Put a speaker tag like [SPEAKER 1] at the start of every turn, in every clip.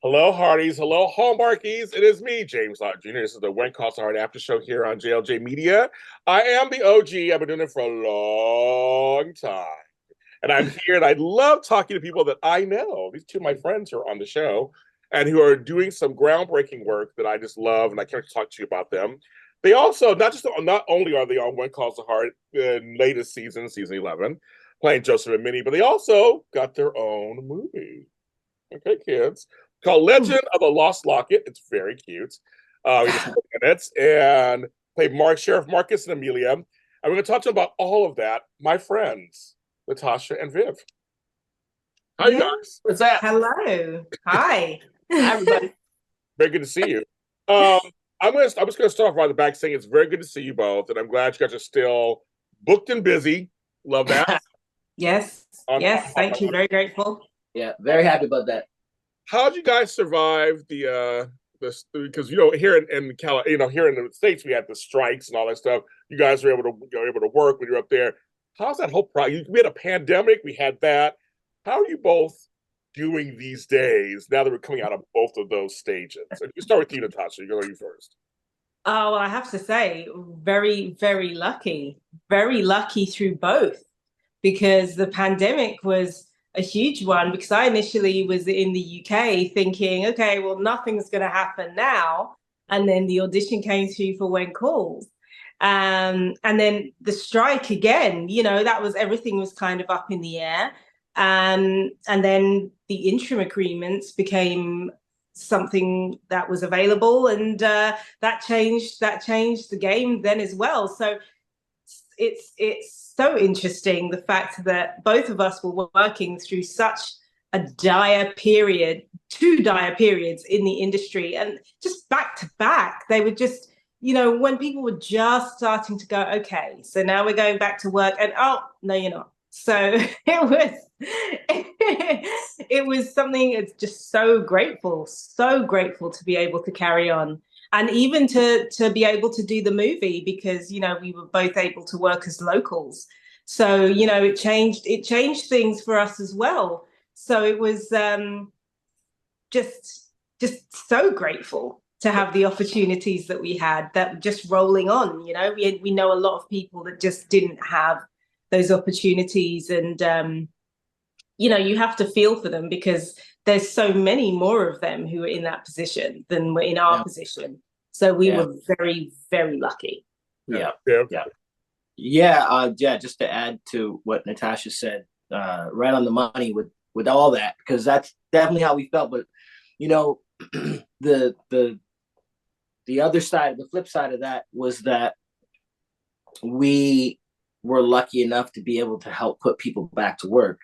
[SPEAKER 1] Hello, Hearties. Hello, Hallmarkies. It is me, James Lott Jr. This is the When Calls to Heart Aftershow here on JLJ Media. I am the OG. I've been doing it for a long time. And I'm here and I love talking to people that I know. These two of my friends who are on the show and who are doing some groundbreaking work that I just love, and I can't talk to you about them. They also, not only are they on When Calls to Heart in latest season, season 11, playing Joseph and Minnie, but they also got their own movie. Okay, kids, called Legend of the Lost Locket. It's very cute. We just minutes and play Sheriff Marcus and Amelia. And we're going to talk to them about all of that. My friends, Natasha and Viv. Hi, you guys.
[SPEAKER 2] What's that?
[SPEAKER 3] Hello. Hi.
[SPEAKER 2] Hi, everybody.
[SPEAKER 1] Very good to see you. I'm just going to start off right at the back saying it's very good to see you both, and I'm glad you guys are still booked and busy. Love that.
[SPEAKER 3] Yes. Yes. Thank you. Very grateful.
[SPEAKER 2] Yeah, very happy about that.
[SPEAKER 1] How'd you guys survive this? Because here in here in the States we had the strikes and all that stuff. You guys were able to work when you were up there. How's that whole process? We had a pandemic. We had that. How are you both doing these days now that we're coming out of both of those stages? So you start with you, Natasha. You're going first.
[SPEAKER 3] Oh, well, I have to say, very, very lucky. Very lucky through both, because the pandemic was a huge one, because I initially was in the UK thinking, okay, well, nothing's going to happen now. And then the audition came through for When Calls. And then the strike again, everything was kind of up in the air. And then the interim agreements became something that was available, and that changed the game then as well. So it's so interesting, the fact that both of us were working through such a dire period, two dire periods in the industry, and just back to back. They were just, when people were just starting to go, okay, so now we're going back to work, and oh no, you're not. So it was something. It's just so grateful to be able to carry on, and even to be able to do the movie, because we were both able to work as locals. So it changed things for us as well. So it was just so grateful to have the opportunities that we had, that just rolling on. We know a lot of people that just didn't have those opportunities, and you have to feel for them, because there's so many more of them who are in that position than were in our position. So we were very, very lucky.
[SPEAKER 2] Yeah. Just to add to what Natasha said, right on the money with all that, because that's definitely how we felt. But the other side, the flip side of that, was that we were lucky enough to be able to help put people back to work.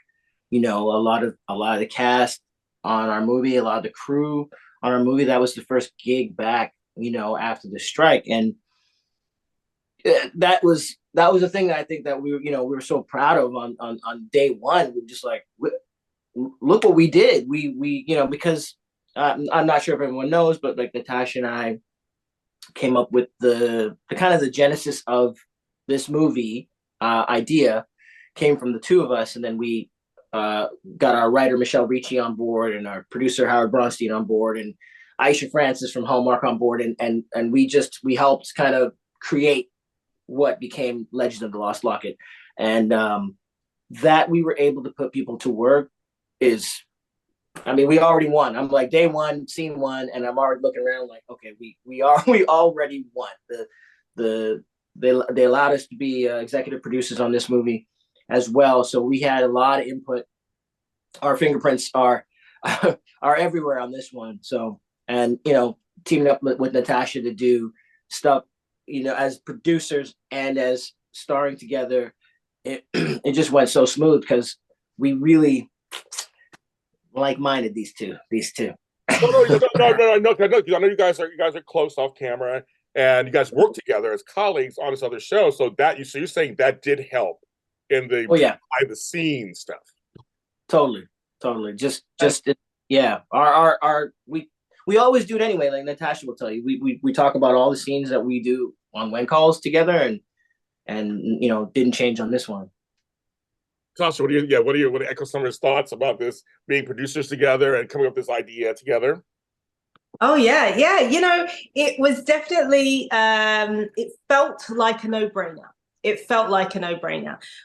[SPEAKER 2] A lot of the cast on our movie, a lot of the crew on our movie, that was the first gig back, after the strike. And that was the thing that I think that we were so proud of on day one. We were just like, look what we did. We because I'm not sure if everyone knows, but like Natasha and I came up with the kind of the genesis of this movie idea came from the two of us, and then we got our writer Michelle Ricci on board, and our producer Howard Bronstein on board, and Aisha Francis from Hallmark on board, and we helped kind of create what became Legend of the Lost Locket. And that we were able to put people to work is, we already won. I'm like, day one, scene one, and I'm already looking around like, okay, we already won. They allowed us to be executive producers on this movie as well, so we had a lot of input. Our fingerprints are are everywhere on this one. So, and teaming up with Natasha to do stuff, as producers and as starring together, it just went so smooth, because we really like-minded, these two. No,
[SPEAKER 1] I know you guys are close off camera, and you guys work together as colleagues on this other show. So you're saying that did help in the behind the scenes stuff.
[SPEAKER 2] Totally. We always do it anyway. Like Natasha will tell you, we talk about all the scenes that we do on When Calls together, and didn't change on this one.
[SPEAKER 1] Tasha, what do you echo some of his thoughts about this being producers together and coming up with this idea together?
[SPEAKER 3] Oh yeah. It was definitely it felt like a no-brainer.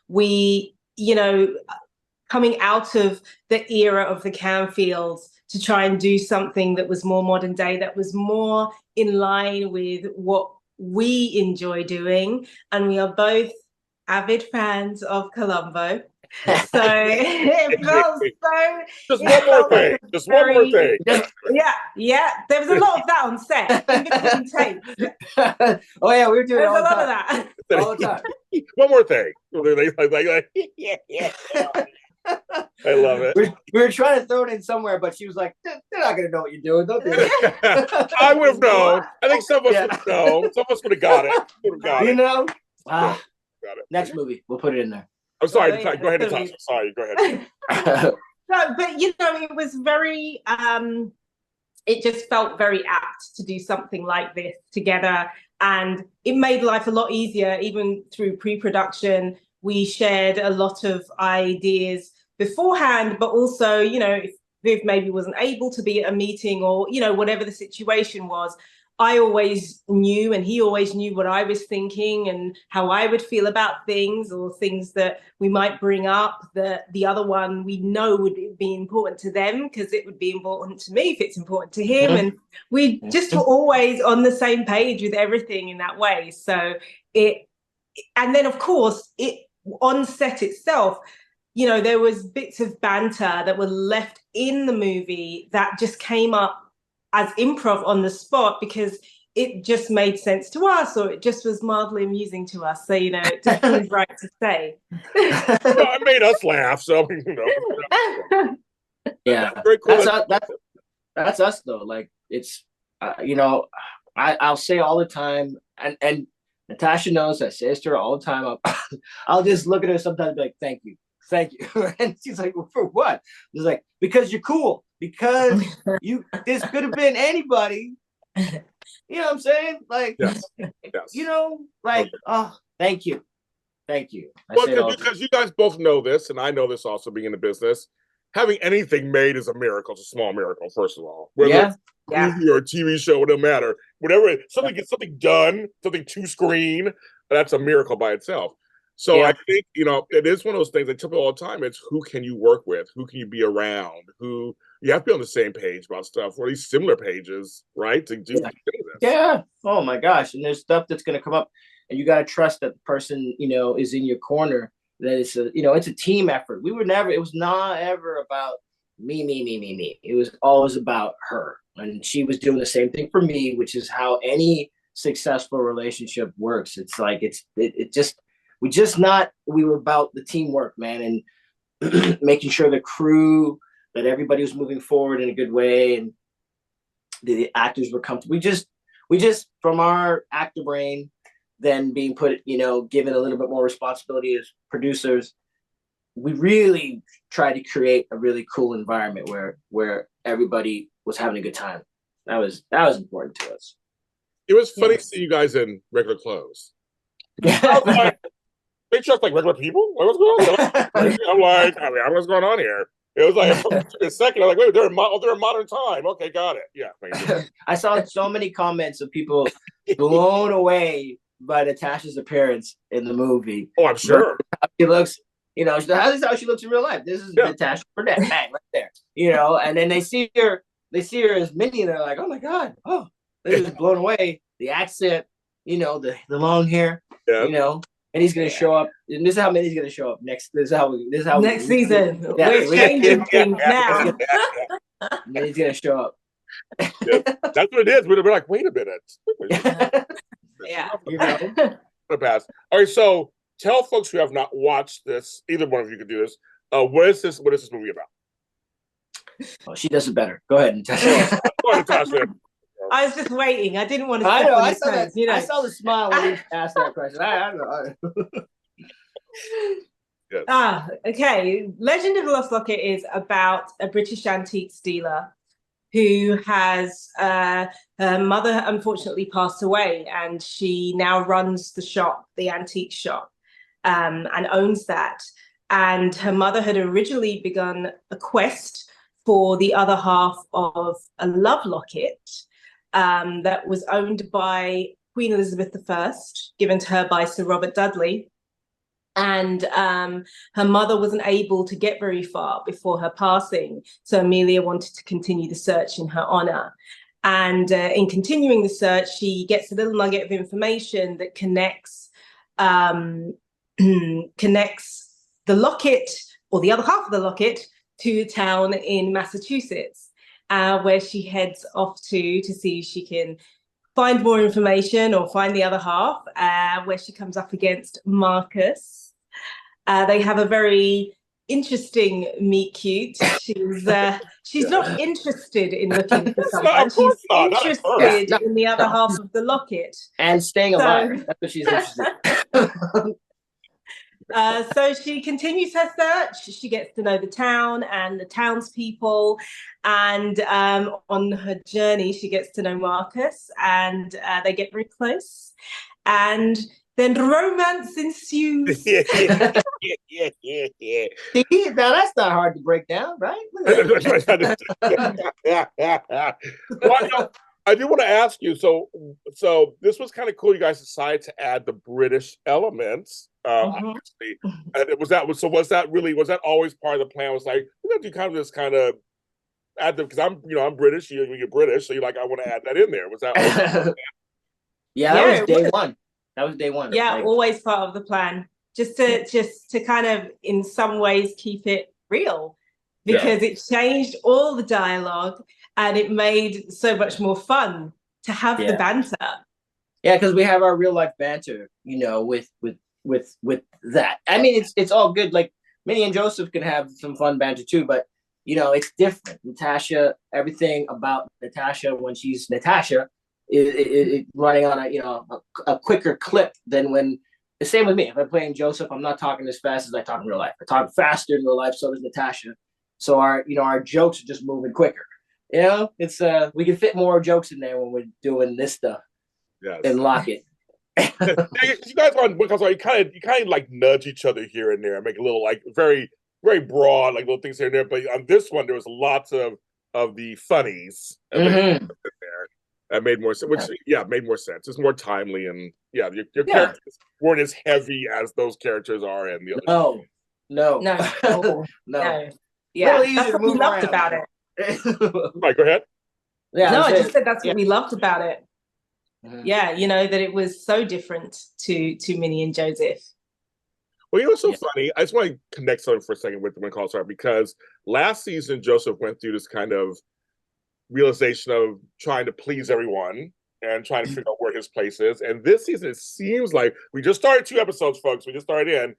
[SPEAKER 3] We, coming out of the era of the Canfields to try and do something that was more modern day, that was more in line with what we enjoy doing. And we are both avid fans of Columbo. So it felt so.
[SPEAKER 1] Just one more thing. One more thing.
[SPEAKER 3] Yeah. There was a lot of that on set in between takes.
[SPEAKER 2] Oh yeah, we were doing
[SPEAKER 3] There's
[SPEAKER 2] all
[SPEAKER 3] a lot
[SPEAKER 2] time.
[SPEAKER 3] of that.
[SPEAKER 2] All the time.
[SPEAKER 1] One more thing. Yeah. I love it.
[SPEAKER 2] We were trying to throw it in somewhere, but she was like, "They're not gonna know what you're doing. Don't do it."
[SPEAKER 1] I would have known. I think some of us would have known. Some of us would have got it.
[SPEAKER 2] You know?
[SPEAKER 1] Got it.
[SPEAKER 2] Next movie, we'll put it in there.
[SPEAKER 1] I'm sorry. Go ahead, Natasha. Sorry, go ahead.
[SPEAKER 3] No, but it was very. It just felt very apt to do something like this together, and it made life a lot easier, even through pre-production. We shared a lot of ideas beforehand, but also, if Viv maybe wasn't able to be at a meeting or, whatever the situation was, I always knew and he always knew what I was thinking and how I would feel about things, or things that we might bring up that the other one we know would be important to them because it would be important to me if it's important to him. And we just were always on the same page with everything in that way. So and then of course on set itself, there was bits of banter that were left in the movie that just came up as improv on the spot because it just made sense to us, or it just was mildly amusing to us. So, it just seems right to say.
[SPEAKER 1] It made us laugh. So,
[SPEAKER 2] Yeah,
[SPEAKER 1] very cool.
[SPEAKER 2] That's us though. Like it's, I'll say all the time, and Natasha knows I say this to her all the time. I'll just look at her sometimes and be like, thank you. And she's like, well, for what? It's like, because you're cool. Because this could have been anybody. You know what I'm saying? Like,
[SPEAKER 1] yes.
[SPEAKER 2] Oh, thank you.
[SPEAKER 1] Well, because you guys both know this, and I know this also being in the business. Having anything made is a miracle. It's a small miracle, first of all. Whether it's a movie or a TV show, it don't matter. Whatever, gets something done, something to screen, that's a miracle by itself. So I think, it is one of those things I tell people all the time. It's who can you work with? Who can you be around? Who you have to be on the same page about stuff, or at least similar pages, right? To do this.
[SPEAKER 2] Yeah. Oh my gosh. And there's stuff that's going to come up, and you got to trust that the person, is in your corner, that it's it's a team effort. It was not ever about me. It was always about her. And she was doing the same thing for me, which is how any successful relationship works. It's like, we were about the teamwork, man, and making sure the crew, that everybody was moving forward in a good way, and the actors were comfortable. We just from our actor brain, then being put, given a little bit more responsibility as producers, we really tried to create a really cool environment where everybody was having a good time. That was important to us.
[SPEAKER 1] It was funny to see you guys in regular clothes. They dressed like regular people. What's going on? I'm like, what's going on here? It was like a second. I'm like, wait, they're in modern time. Okay, got it. Yeah.
[SPEAKER 2] I saw so many comments of people blown away by Natasha's appearance in the movie.
[SPEAKER 1] Oh, I'm sure.
[SPEAKER 2] She looks, this is how she looks in real life. This is Natasha Burnett, bang, right there. And then they see her as Minnie, and they're like, oh my God, they're just blown away. The accent, the long hair, and he's gonna show up. And this is how Minnie's gonna show up next. This is how
[SPEAKER 3] next season. We're changing things now.
[SPEAKER 2] Minnie's gonna show up.
[SPEAKER 1] That's what it is. We're like, wait a minute.
[SPEAKER 3] Yeah.
[SPEAKER 1] The past. All right, so tell folks who have not watched this. Either one of you could do this. What is this movie about?
[SPEAKER 2] Oh, she does it better. Go ahead, Natasha.
[SPEAKER 1] Go ahead, Natasha.
[SPEAKER 3] I was just waiting. I didn't want to.
[SPEAKER 2] I know. I saw that. I saw the smile when you asked that question. I know.
[SPEAKER 1] Yes.
[SPEAKER 3] Okay. Legend of the Lost Locket is about a British antiques dealer who has her mother unfortunately passed away, and she now runs the shop, the antique shop, and owns that. and her mother had originally begun a quest for the other half of a love locket that was owned by Queen Elizabeth I, given to her by Sir Robert Dudley. And her mother wasn't able to get very far before her passing. So Amelia wanted to continue the search in her honor. And in continuing the search, she gets a little nugget of information that connects the locket, or the other half of the locket, to a town in Massachusetts, where she heads off to see if she can find more information or find the other half, where she comes up against Marcus. They have a very interesting meet cute. She's not interested in looking for someone. She's interested in the other half of the locket.
[SPEAKER 2] And staying alive. That's what she's interested in.
[SPEAKER 3] So she continues her search. She gets to know the town and the townspeople. And on her journey, she gets to know Marcus, and they get very close. And then romance ensues.
[SPEAKER 2] See, now that's not hard to break down, right?
[SPEAKER 1] Well, I do want to ask you. So this was kind of cool. You guys decided to add the British elements. Obviously, and was that always part of the plan? Was like, we're gonna do kind of add them, because I'm British. You're British, so you're like, I want to add that in there. Was that?
[SPEAKER 2] That was day one. That was day one.
[SPEAKER 3] Yeah, always part of the plan. Just to kind of, in some ways, keep it real, because it changed all the dialogue and it made so much more fun to have the banter.
[SPEAKER 2] Yeah, because we have our real life banter, with that. I mean, it's all good. Like, Minnie and Joseph can have some fun banter too, but it's different. Natasha, everything about Natasha when she's Natasha, it running on a quicker clip than when. The same with me. If I'm playing Joseph, I'm not talking as fast as I talk in real life. I talk faster in real life. So does Natasha. So our jokes are just moving quicker. It's we can fit more jokes in there when we're doing this stuff.
[SPEAKER 1] Yes.
[SPEAKER 2] And Locket.
[SPEAKER 1] You guys you kind of like nudge each other here and there, make a little like very, very broad, like little things here and there. But on this one, there was lots of the funnies in there. That made more sense. Which made more sense. It's more timely, and your characters weren't as heavy as those characters are in the other.
[SPEAKER 2] No.
[SPEAKER 3] Yeah, that's what we loved about it.
[SPEAKER 1] Right, go ahead.
[SPEAKER 3] Yeah, I just said that's what we loved about it. Yeah, that it was so different to Minnie and Joseph.
[SPEAKER 1] Well, what's so funny? I just want to connect something for a second with the When Calls Are, because last season Joseph went through this kind of realization of trying to please everyone and trying to figure out where his place is. And this season, it seems like we just started 2 episodes, folks. We just started in.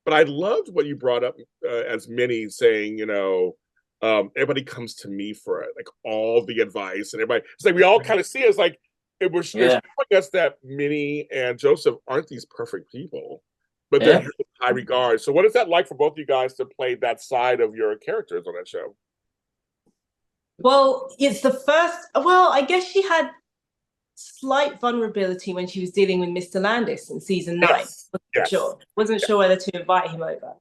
[SPEAKER 1] But I loved what you brought up as Minnie saying, everybody comes to me for it, like all the advice and everybody. It's like we all kind of see it as like it was showing us that Minnie and Joseph aren't these perfect people, but they're in high regard. So what is that like for both of you guys to play that side of your characters on that show?
[SPEAKER 3] Well, it's the first. Well, I guess she had slight vulnerability when she was dealing with Mr. Landis in season 9. Wasn't sure whether to invite him over.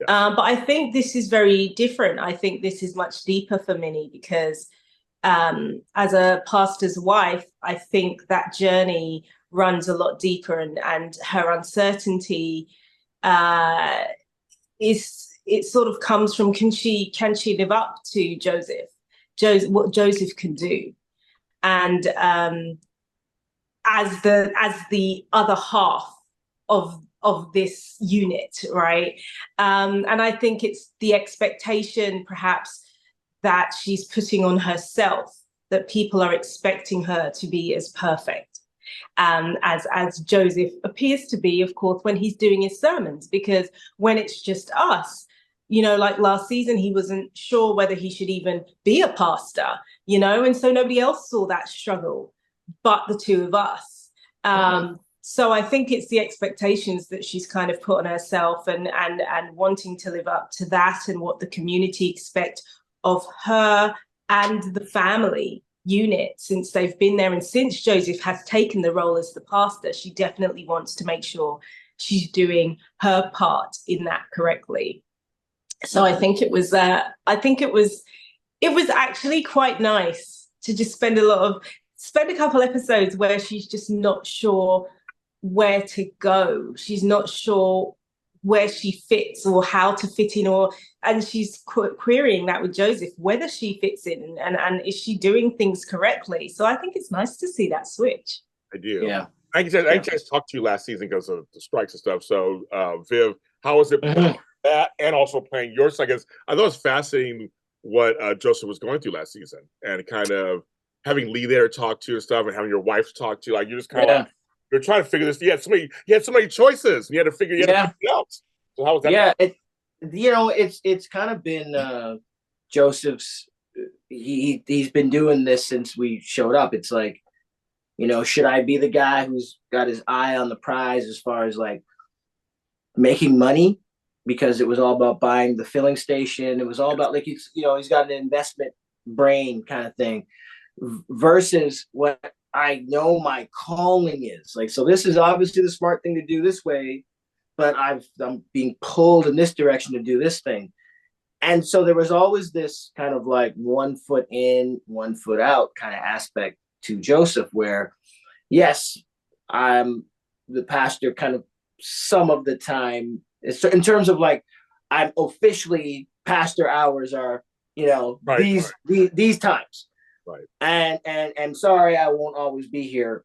[SPEAKER 3] But I think this is very different. I think this is much deeper for Minnie, because as a pastor's wife, I think that journey runs a lot deeper, and her uncertainty it sort of comes from can she live up to Joseph? What Joseph can do, and as the other half of this unit, right? And I think it's the expectation, perhaps, that she's putting on herself, that people are expecting her to be as perfect, as Joseph appears to be, of course, when he's doing his sermons, because when it's just us. Like last season, he wasn't sure whether he should even be a pastor, and so nobody else saw that struggle but the 2 of us. So I think it's the expectations that she's kind of put on herself, and wanting to live up to that, and what the community expect of her and the family unit since they've been there, and since Joseph has taken the role as the pastor. She definitely wants to make sure she's doing her part in that correctly. So I think it was actually quite nice to just spend a couple episodes where she's just not sure where to go. She's not sure where she fits or how to fit in, and she's querying that with Joseph, whether she fits in and is she doing things correctly. So I think it's nice to see that switch.
[SPEAKER 1] I do.
[SPEAKER 2] Yeah.
[SPEAKER 1] I just talked to you last season because of the strikes and stuff. So, Viv, how was it playing that and also playing your side? I thought it was fascinating what Joseph was going through last season, and kind of having Lee there to talk to and stuff, and having your wife talk to. Like, you're just kind of like, you're trying to figure this. You had so many choices. You had to figure it out. So how was that?
[SPEAKER 2] Yeah, it's kind of been Joseph's. He's been doing this since we showed up. It's like, should I be the guy who's got his eye on the prize as far as like making money? Because it was all about buying the filling station. It was all about like, he's got an investment brain kind of thing, versus what I know my calling is. Like, so this is obviously the smart thing to do this way, but I'm being pulled in this direction to do this thing. And so there was always this kind of like 1 foot in, 1 foot out kind of aspect to Joseph, where yes, I'm the pastor kind of some of the time. In terms of like, I'm officially pastor hours are, these times.
[SPEAKER 1] Right.
[SPEAKER 2] And sorry, I won't always be here,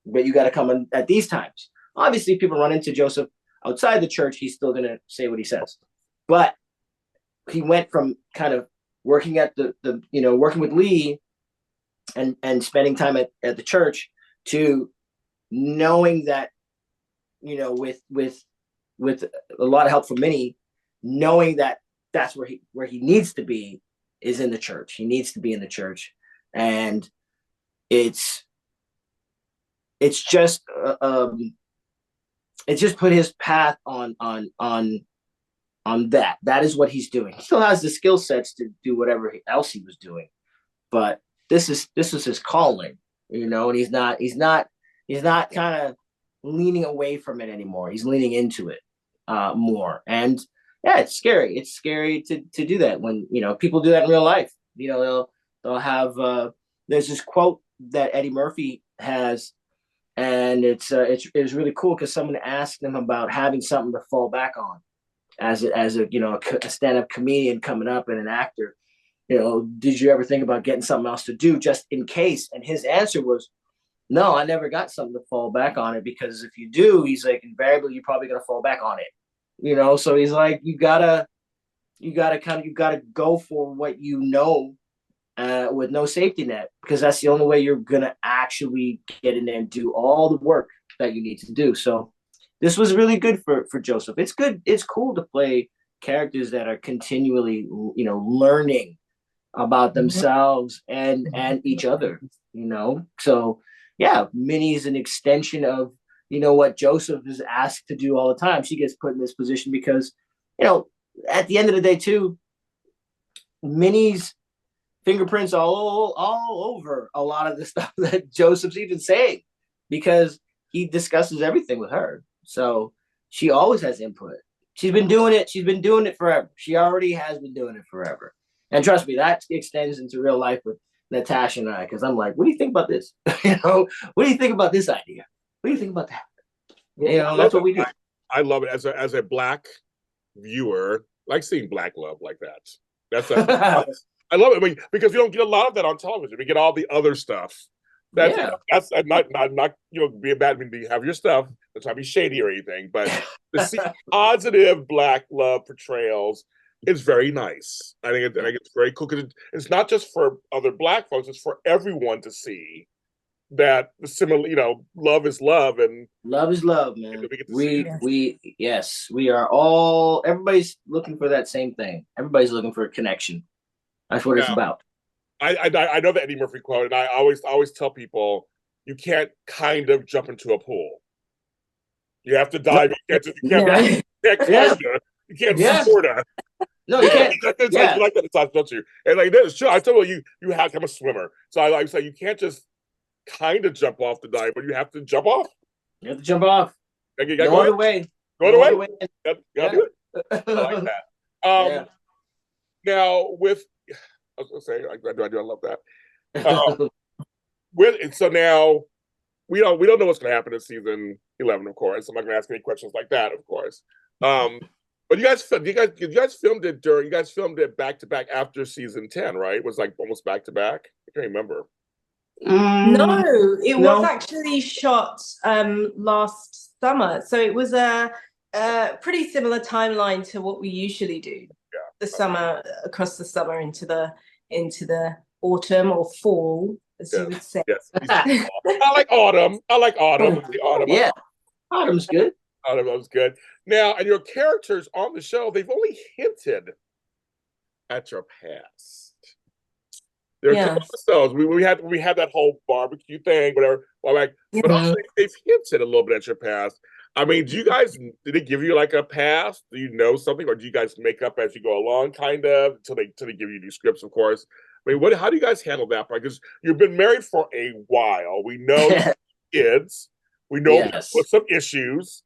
[SPEAKER 2] but you got to come in at these times. Obviously, people run into Joseph outside the church. He's still going to say what he says, but he went from kind of working at working with Lee and spending time at the church to knowing that, with a lot of help from Minnie, knowing that that's where he needs to be is in the church. He needs to be in the church. And it's just put his path on that. That is what he's doing. He still has the skill sets to do whatever else he was doing, but this is his calling, and he's not kind of leaning away from it anymore. He's leaning into it more. And yeah, it's scary. It's scary to do that when, people do that in real life. They'll have there's this quote that Eddie Murphy has, and it's really cool because someone asked him about having something to fall back on as a stand-up comedian coming up and an actor. Did you ever think about getting something else to do just in case? And his answer was, no, I never got something to fall back on it, because if you do, he's like, invariably you're probably gonna fall back on it. So he's like, you gotta go for what with no safety net, because that's the only way you're gonna actually get in there and do all the work that you need to do. So this was really good for Joseph. It's good. It's cool to play characters that are continually, learning about themselves and each other. So yeah, Minnie's an extension of what Joseph is asked to do all the time. She gets put in this position because, at the end of the day too, Minnie's fingerprints all over a lot of the stuff that Joseph's even saying, because he discusses everything with her. So she always has input. She's been doing it forever. She already has been doing it forever. And trust me, that extends into real life with Natasha and I, because I'm like, what do you think about this? What do you think about this idea? What do you think about that? That's what we do.
[SPEAKER 1] I love it as a Black viewer. I like seeing Black love like that. I love it because we don't get a lot of that on television. We get all the other stuff. That's not be a bad thing to have your stuff. That's not be shady or anything, but to see positive Black love portrayals is very nice. I think it's very cool, because it's not just for other Black folks; it's for everyone to see that the similar, love is love, and
[SPEAKER 2] love is love, man. We are all. Everybody's looking for that same thing. Everybody's looking for a connection. That's what it's about.
[SPEAKER 1] I know the Eddie Murphy quote, and I always tell people, you can't kind of jump into a pool. You have to dive. You can't sort of.
[SPEAKER 2] No, you can't.
[SPEAKER 1] You like that, don't you? And like this, sure. I tell you have to have a swimmer. So I like to say you can't just kind of jump off the dive, but you have to jump off.
[SPEAKER 2] You have to jump off.
[SPEAKER 1] Okay,
[SPEAKER 2] No other way.
[SPEAKER 1] Go
[SPEAKER 2] No other
[SPEAKER 1] away.
[SPEAKER 2] way.
[SPEAKER 1] Gotta do it. I like that.
[SPEAKER 2] Yeah.
[SPEAKER 1] Now with, I was gonna say, I love that. So now we don't know what's gonna happen in season 11, of course. I'm not gonna ask any questions like that, of course. But you guys filmed it back to back after season 10, right? It was like almost back to back. I can't remember.
[SPEAKER 3] No, it
[SPEAKER 2] No.
[SPEAKER 3] was actually shot last summer, so it was a pretty similar timeline to what we usually do.
[SPEAKER 1] Yeah.
[SPEAKER 3] The summer, across the summer into the autumn or fall, as you would say.
[SPEAKER 1] Yes. I like autumn. The autumn.
[SPEAKER 2] Yeah. Autumn's good.
[SPEAKER 1] Autumn was good. Now, and your characters on the show, they've only hinted at your past. There are two episodes. We had that whole barbecue thing, whatever. But also they've hinted a little bit at your past. I mean, did it give you like a past? Do you know something, or do you guys make up as you go along, kind of, until they give you these scripts, of course? I mean, how do you guys handle that part? Because you've been married for a while. We know kids. We know with some issues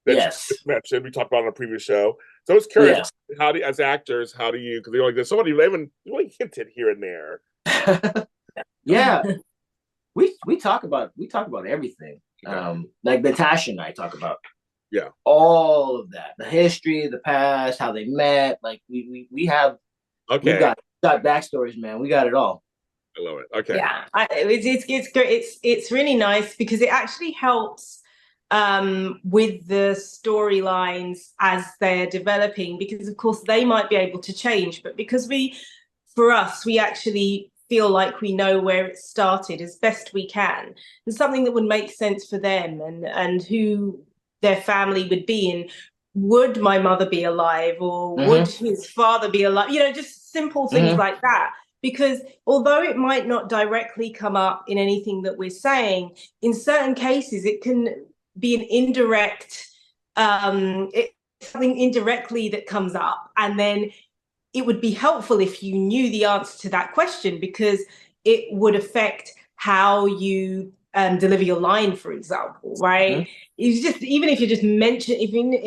[SPEAKER 1] that you mentioned. We talked about on a previous show. So I was curious, as actors, because there's somebody you only hinted here and there.
[SPEAKER 2] Yeah. We talk about everything. Like Natasha and I talk about all of that, the history, the past, how they met. Like we have we've got backstories, man. We got it all.
[SPEAKER 1] I love it. Okay.
[SPEAKER 3] Yeah, it's great. It's really nice because it actually helps with the storylines as they're developing, because of course they might be able to change, but because we actually feel like we know where it started as best we can, and something that would make sense for them and who their family would be, and would my mother be alive, or would his father be alive, just simple things like that. Because although it might not directly come up in anything that we're saying, in certain cases it can be an indirect something indirectly that comes up, and then it would be helpful if you knew the answer to that question, because it would affect how you deliver your line, for example, right? It's just, even if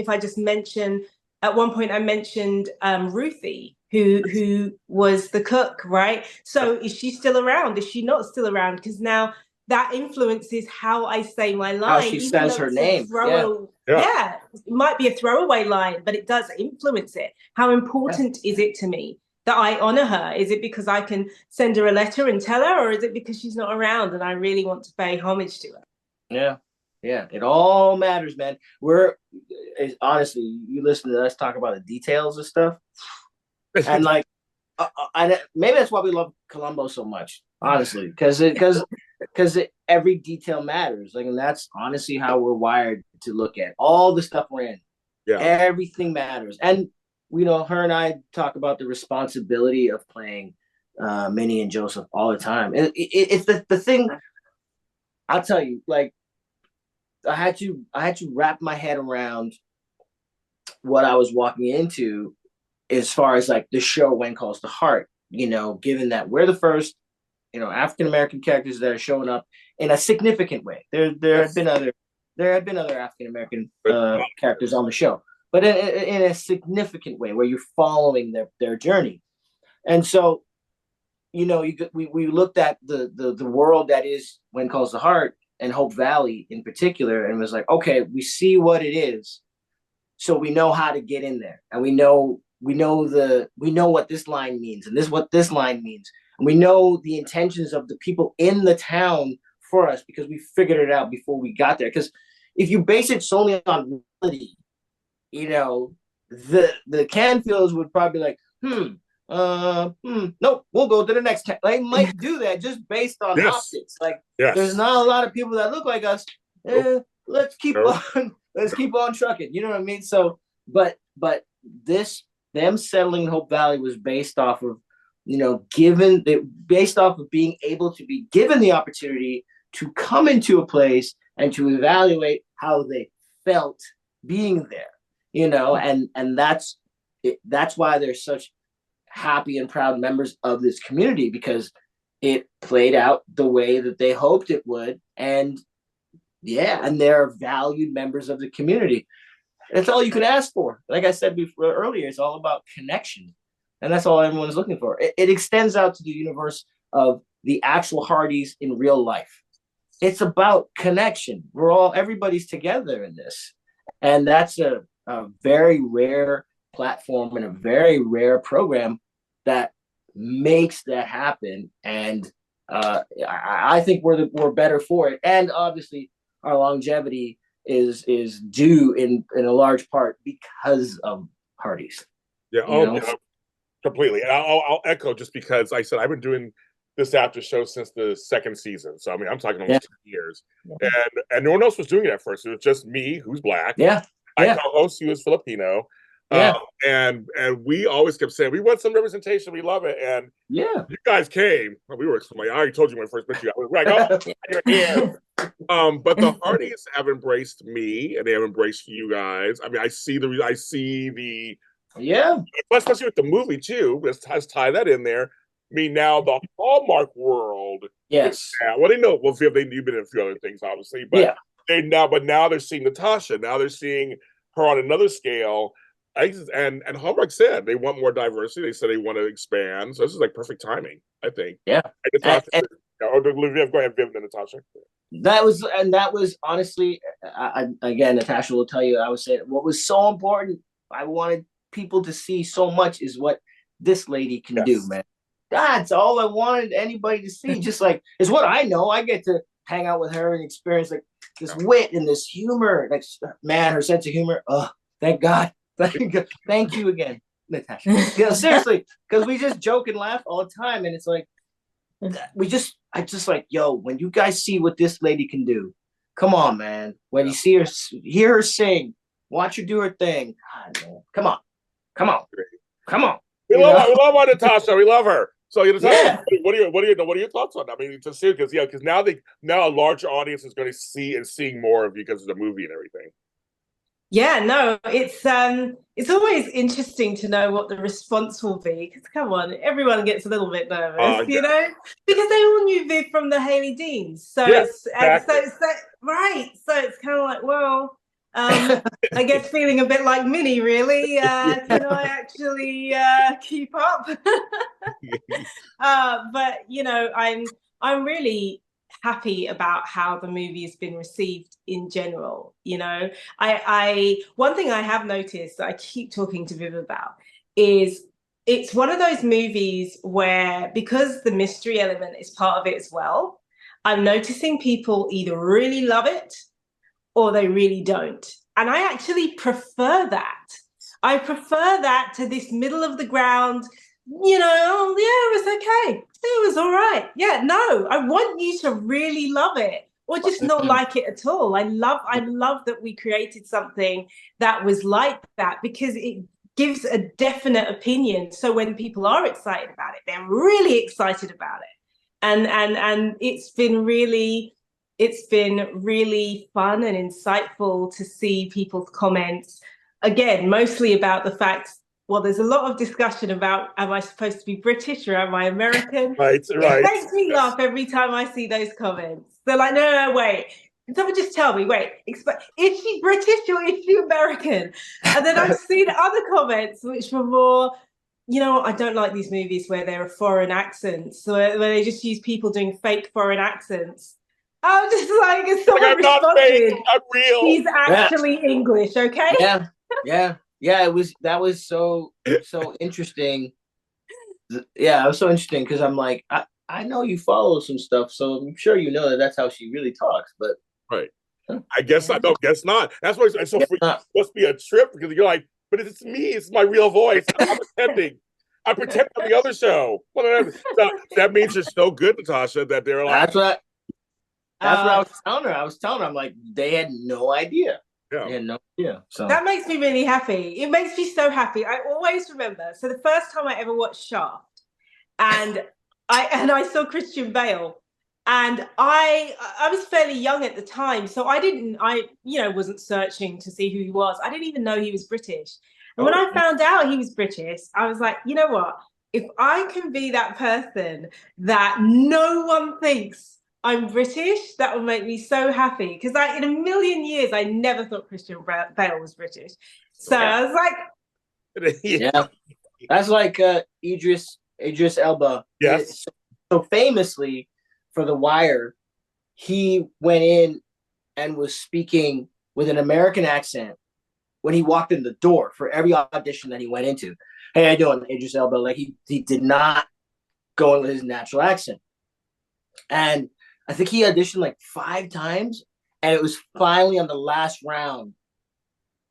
[SPEAKER 3] I just mention, at one point I mentioned Ruthie, who was the cook, right? So is she still around? Is she not still around? Because now that influences how I say my line.
[SPEAKER 2] How she says her name.
[SPEAKER 3] Yeah, it might be a throwaway line, but it does influence it. How important is it to me that I honor her? Is it because I can send her a letter and tell her, or is it because she's not around and I really want to pay homage to her?
[SPEAKER 2] Yeah. It all matters, man. Honestly, you listen to us talk about the details of stuff, and like, maybe that's why we love Columbo so much. Honestly, because every detail matters. Like, and that's honestly how we're wired to look at all the stuff we're in. Yeah, everything matters. And her and I talk about the responsibility of playing Minnie and Joseph all the time. And it's the thing. I'll tell you, like, I had to wrap my head around what I was walking into, as far as like the show When Calls the Heart. Given that we're the first African American characters that are showing up in a significant way. There have been other African American characters on the show, but in a significant way, where you're following their journey. And so, we looked at the world that is When Calls the Heart, and Hope Valley in particular, and was like, okay, we see what it is, so we know how to get in there, and we know what this line means, and what this line means. And we know the intentions of the people in the town for us, because we figured it out before we got there. Because if you base it solely on reality, the Canfields would probably be like, nope, we'll go to the next town. They might do that just based on optics. Like, there's not a lot of people that look like us. Let's keep on trucking. You know what I mean? So, but them settling in Hope Valley was based off of, based off of being able to be given the opportunity to come into a place and to evaluate how they felt being there, and that's why they're such happy and proud members of this community, because it played out the way that they hoped it would. And Yeah, and they're valued members of the community. That's all you can ask for. Like I said before earlier, it's all about connection, and that's all everyone is looking for. It extends out to the universe of the actual Hardys in real life. It's about connection. Everybody's together in this, and that's a very rare platform and a very rare program that makes that happen. And I think we're better for it. And obviously, our longevity is due in a large part because of Hardys.
[SPEAKER 1] Yeah, yeah, completely. And I'll echo, just because I said I've been doing this after show since the second season. So I mean, I'm talking almost 2 years, and no one else was doing it at first. It was just me, who's black.
[SPEAKER 2] Yeah,
[SPEAKER 1] I co-host, who is Filipino.
[SPEAKER 2] Yeah.
[SPEAKER 1] And we always kept saying, we want some representation. We love it. And
[SPEAKER 2] yeah,
[SPEAKER 1] you guys came. We were, I already told you when I first met you. I was like, oh, you're here. But the Hardys have embraced me, and they have embraced you guys. I mean, I see the
[SPEAKER 2] yeah,
[SPEAKER 1] especially with the movie too. Let's tie that in there. I mean, now the Hallmark world.
[SPEAKER 2] Yes.
[SPEAKER 1] Well, they know. Well, Viv, you've been in a few other things, obviously, but now they're seeing Natasha. Now they're seeing her on another scale. And Hallmark said they want more diversity. They said they want to expand. So this is like perfect timing, I think.
[SPEAKER 2] Yeah.
[SPEAKER 1] Natasha, go ahead, Viv, and Natasha.
[SPEAKER 2] That was honestly, again, Natasha will tell you, I was saying what was so important. I wanted people to see so much is what this lady can do, man. That's all I wanted anybody to see. Just like, it's what I know. I get to hang out with her and experience like this wit and this humor. Like, man, her sense of humor. Oh, thank God. Thank you again, Natasha. Seriously, because we just joke and laugh all the time, and it's like I just like, yo, when you guys see what this lady can do, come on, man. When you see her, hear her sing, watch her do her thing. God, man, come on.
[SPEAKER 1] We love our Natasha. We love her. So, Natasha, what are your thoughts on that? I mean, to see, because now a larger audience is going to see and seeing more of you because of the movie and everything.
[SPEAKER 3] Yeah, no, it's always interesting to know what the response will be. Because come on, everyone gets a little bit nervous, you know, because they all knew Viv from the Haley Deans. So it's right. So it's kind of like, well, I guess feeling a bit like Minnie, really. Can I actually keep up? But I'm really happy about how the movie has been received in general. I one thing I have noticed that I keep talking to Viv about is it's one of those movies where, because the mystery element is part of it as well, I'm noticing people either really love it or they really don't. And I actually prefer that. I prefer that to this middle of the ground, it was okay. It was all right. Yeah, no, I want you to really love it or just not like it at all. I love that we created something that was like that, because it gives a definite opinion. So when people are excited about it, they're really excited about it. And it's been really fun and insightful to see people's comments. Again, mostly about the fact, well, there's a lot of discussion about, am I supposed to be British or am I American?
[SPEAKER 1] Right.
[SPEAKER 3] It makes me laugh every time I see those comments. They're like, no, wait. Can someone just tell me, is she British or is she American? And then I've seen other comments which were more, I don't like these movies where there are foreign accents, where they just use people doing fake foreign accents. I'm just like, it's someone responded,
[SPEAKER 1] I'm real.
[SPEAKER 3] He's actually English, okay?
[SPEAKER 2] Yeah, that was so interesting. Yeah, it was so interesting because I'm like, I know you follow some stuff, so I'm sure you know that's how she really talks. But
[SPEAKER 1] right, I guess I don't guess not. That's why it's so must be a trip, because you're like, but it's me. It's my real voice. I'm pretending. I pretend on the other show. So that means you're so good, Natasha, that they're like.
[SPEAKER 2] That's what I was telling her. I was telling her, I'm like, they had no idea.
[SPEAKER 1] Yeah.
[SPEAKER 2] They had no idea. So
[SPEAKER 3] that makes me really happy. It makes me so happy. I always remember. So the first time I ever watched Shaft, and I saw Christian Bale, and I was fairly young at the time, so I wasn't searching to see who he was. I didn't even know he was British. And when I found out he was British, I was like, you know what? If I can be that person that no one thinks I'm British, that would make me so happy. Because in a million years, I never thought Christian Bale was British. So I was like,
[SPEAKER 2] yeah, that's like Idris Elba.
[SPEAKER 1] Yes.
[SPEAKER 2] So famously for The Wire, he went in and was speaking with an American accent when he walked in the door for every audition that he went into. Hey, how you doing, Idris Elba? Like he did not go in with his natural accent. And I think he auditioned like 5 times, and it was finally on the last round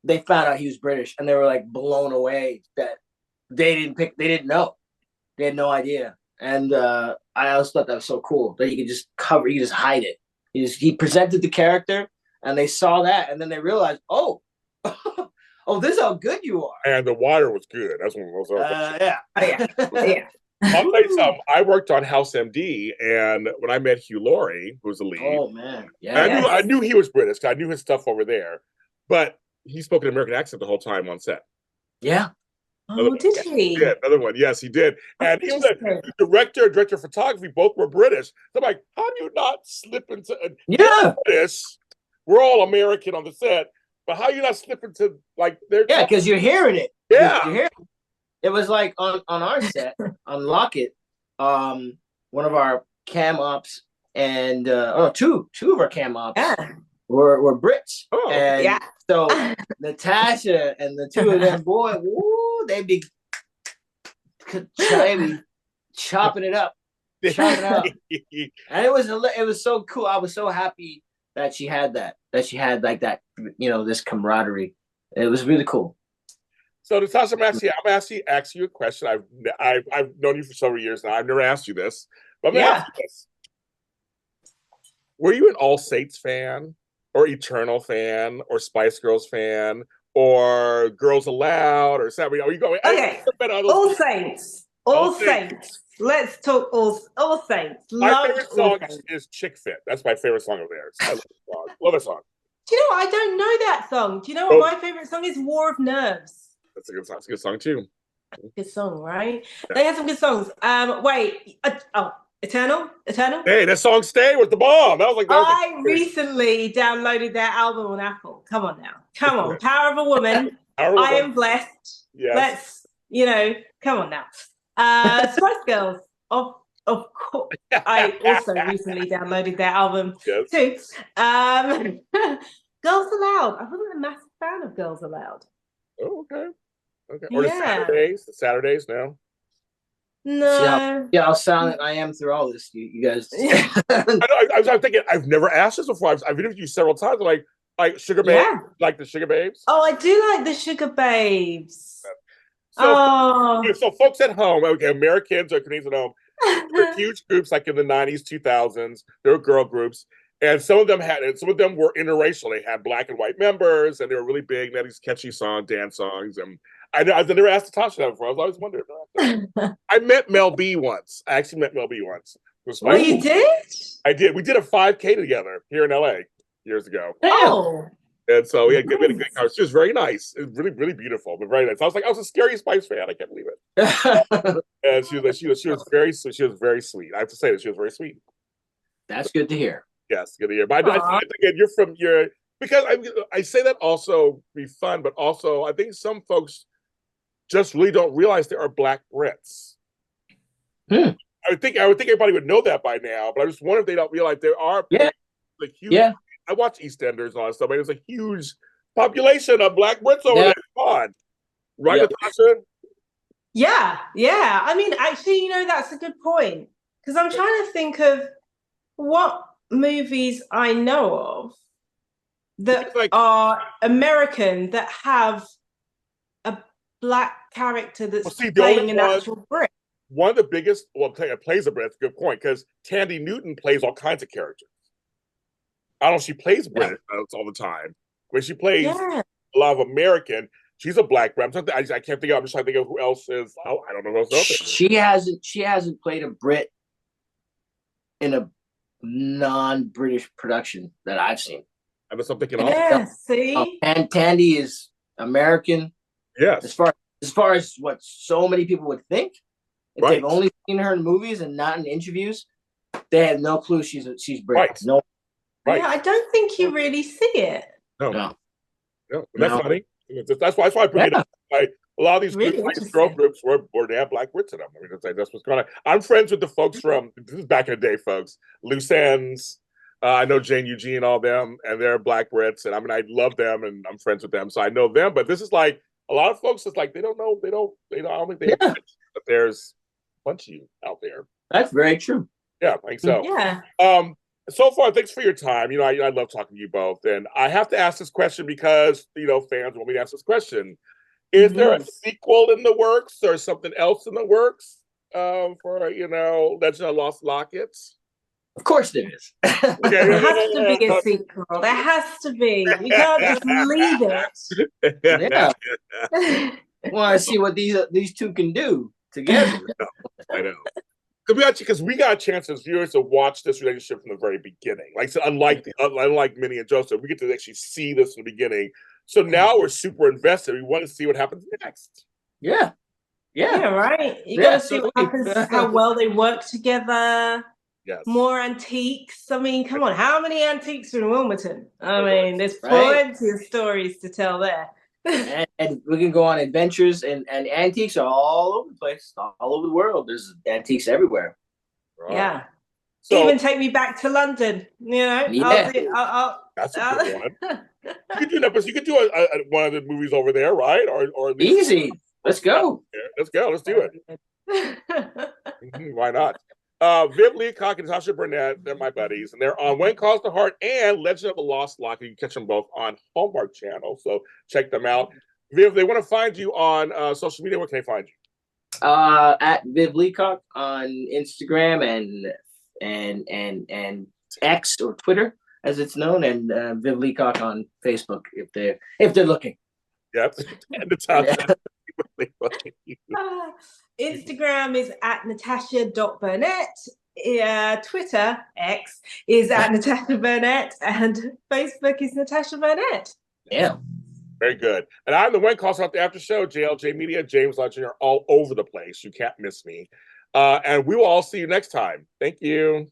[SPEAKER 2] they found out he was British, and they were like blown away that they didn't know. They had no idea. And I always thought that was so cool that you could just hide it. He presented the character, and they saw that, and then they realized, oh, this is how good you are.
[SPEAKER 1] And The Wire was good. That's one of those.
[SPEAKER 2] Yeah.
[SPEAKER 1] I'll tell you something. I worked on House MD, and when I met Hugh Laurie, who's the lead,
[SPEAKER 2] oh man, yeah,
[SPEAKER 1] I knew he was British because I knew his stuff over there, but he spoke an American accent the whole time on set.
[SPEAKER 2] Yeah.
[SPEAKER 3] Oh, did he?
[SPEAKER 1] Yeah, another one. Yes, he did. And even the director of photography, both were British. So I'm like, how do you not slip into British? We're all American on the set, but how you not slip into like their
[SPEAKER 2] because you're hearing it.
[SPEAKER 1] Yeah.
[SPEAKER 2] You're hearing it. It was like on our set on Locket, one of our cam ops and two of our cam ops were Brits.
[SPEAKER 1] Oh,
[SPEAKER 2] and so Natasha and the two of them, boy, woo, they'd be chopping it up. And it was so cool. I was so happy that she had that like that, this camaraderie. It was really cool.
[SPEAKER 1] So Natasha, I'm asking you a question. I've known you for several years now. I've never asked you this, but I'm gonna ask you this. Were you an All Saints fan, or Eternal fan, or Spice Girls fan, or Girls Aloud, or Saturday? Are you going?
[SPEAKER 3] Okay, All Saints. All Saints. Let's talk All Saints.
[SPEAKER 1] My favorite song is Chick Fit. That's my favorite song of theirs. I love the song. Love that song.
[SPEAKER 3] Do you know what? I don't know that song. Do you know what my favorite song is? War of Nerves.
[SPEAKER 1] That's a good song. It's a good song too.
[SPEAKER 3] Good song, right? Yeah. They had some good songs. Eternal.
[SPEAKER 1] Hey, that song "Stay" was the bomb. I
[SPEAKER 3] recently downloaded their album on Apple. Come on now. Come on. Power of a Woman. I am blessed.
[SPEAKER 1] Yes.
[SPEAKER 3] Let's, come on now. Spice Girls. Of course. I also recently downloaded their album too. Girls Aloud. I wasn't a massive fan of Girls Aloud.
[SPEAKER 1] Oh, okay. Or the Saturdays now.
[SPEAKER 3] No.
[SPEAKER 2] See how silent I am through all this. You guys.
[SPEAKER 1] I was thinking. I've never asked this before. I've interviewed you several times. Like Sugar Babes.
[SPEAKER 3] Yeah.
[SPEAKER 1] Like the Sugar Babes.
[SPEAKER 3] Oh, I do like the Sugar Babes.
[SPEAKER 1] So folks at home, Americans or Canadians at home, there were huge groups like in the 90s, 2000s. There were girl groups. And some of them were interracial. They had black and white members, and they were really big. They had these catchy dance songs. And I've never asked Natasha that before. I was always wondering. I met Mel B once. I actually met Mel B once.
[SPEAKER 3] Well, you did?
[SPEAKER 1] I did. We did a 5K together here in LA years ago.
[SPEAKER 3] Oh.
[SPEAKER 1] And so we had a good conversation. She was very nice. It was really, really beautiful, but very nice. I was a scary Spice fan. I can't believe it. And she was very sweet. I have to say that she was very sweet.
[SPEAKER 2] That's good to hear.
[SPEAKER 1] Yes, good to hear. But again, because I say that also be fun, but also I think some folks just really don't realize there are Black Brits. I would think everybody would know that by now, but I just wonder if they don't realize there are huge. I watch EastEnders and all that stuff, and there's a huge population of Black Brits over there. Come on. Right, Natasha?
[SPEAKER 3] Yeah. I mean, actually, that's a good point. Because I'm trying to think of what movies I know of that are American that have a Black character that's playing an actual Brit.
[SPEAKER 1] One of the biggest, plays a Brit. That's a good point, because Tandy Newton plays all kinds of characters. I don't know if she plays British all the time. When she plays a lot of American, she's a Black Brit. I can't think of. I'm just trying to think of who else is. I don't know who else is.
[SPEAKER 2] She hasn't played a Brit in a non-British production that I've seen.
[SPEAKER 1] I was thinking.
[SPEAKER 3] See,
[SPEAKER 2] and Tandy is American.
[SPEAKER 1] Yes.
[SPEAKER 2] As far as what so many people would think, if they've only seen her in movies and not in interviews, They have no clue she's Brit.
[SPEAKER 1] Right.
[SPEAKER 2] No.
[SPEAKER 1] Right.
[SPEAKER 3] Yeah, I don't think you really see it.
[SPEAKER 1] No. That's funny. That's why I bring it up. Like, a lot of these
[SPEAKER 3] Really
[SPEAKER 1] girl groups were they have black Brits in them. I mean, that's what's going on. I'm friends with the folks from, this is back in the day, folks, Loose Ends. I know Jane Eugene, all them, and they're black Brits, and I mean, I love them, and I'm friends with them, so I know them. But this is like a lot of folks. It's like they don't know. I don't think they have, but there's a bunch of you out there.
[SPEAKER 2] That's very true.
[SPEAKER 1] Yeah, I think so.
[SPEAKER 3] Yeah.
[SPEAKER 1] So far, thanks for your time. I love talking to you both, and I have to ask this question because fans want me to ask this question. Is there a sequel in the works or something else in the works for Legend of Lost Locket?
[SPEAKER 2] Of course there is.
[SPEAKER 3] There has to be a sequel. There has to be. We can't just leave it.
[SPEAKER 2] Yeah. I want to see what these two can do together.
[SPEAKER 1] I know. Because we got a chance as viewers to watch this relationship from the very beginning. Like, so unlike Minnie and Joseph, we get to actually see this in the beginning. So now we're super invested. We want to see what happens next.
[SPEAKER 2] Yeah.
[SPEAKER 3] Yeah, right. You got to see what happens, how well they work together.
[SPEAKER 1] Yes.
[SPEAKER 3] More antiques. I mean, come on. How many antiques are in Wilmington? I mean, there's plenty of stories to tell there.
[SPEAKER 2] and we can go on adventures, and antiques are all over the place, all over the world. There's antiques everywhere.
[SPEAKER 3] Right. Yeah. So, even take me back to London.
[SPEAKER 2] Yeah.
[SPEAKER 1] That's a good one. You could do one of the movies over there, right? Or
[SPEAKER 2] easy. Let's go.
[SPEAKER 1] Let's go. Let's do it. Why not? Viv Leacock and Natasha Burnett, they're my buddies, and they're on When Calls the Heart and Legend of the Lost Locket. You can catch them both on Hallmark Channel, so check them out. Viv, they want to find you on social media. Where can they find you?
[SPEAKER 2] At Viv Leacock on Instagram and X or Twitter, as it's known, and Viv Leacock on Facebook if they're looking.
[SPEAKER 1] Yep. And Natasha.
[SPEAKER 3] Instagram is at natasha.burnett. Twitter, X, is at Natasha Burnett, and Facebook is Natasha Burnett.
[SPEAKER 2] Yeah.
[SPEAKER 1] Very good. And I'm the When Calls Out the After Show, JLJ Media, James Lott Jr. all over the place. You can't miss me. And we will all see you next time. Thank you.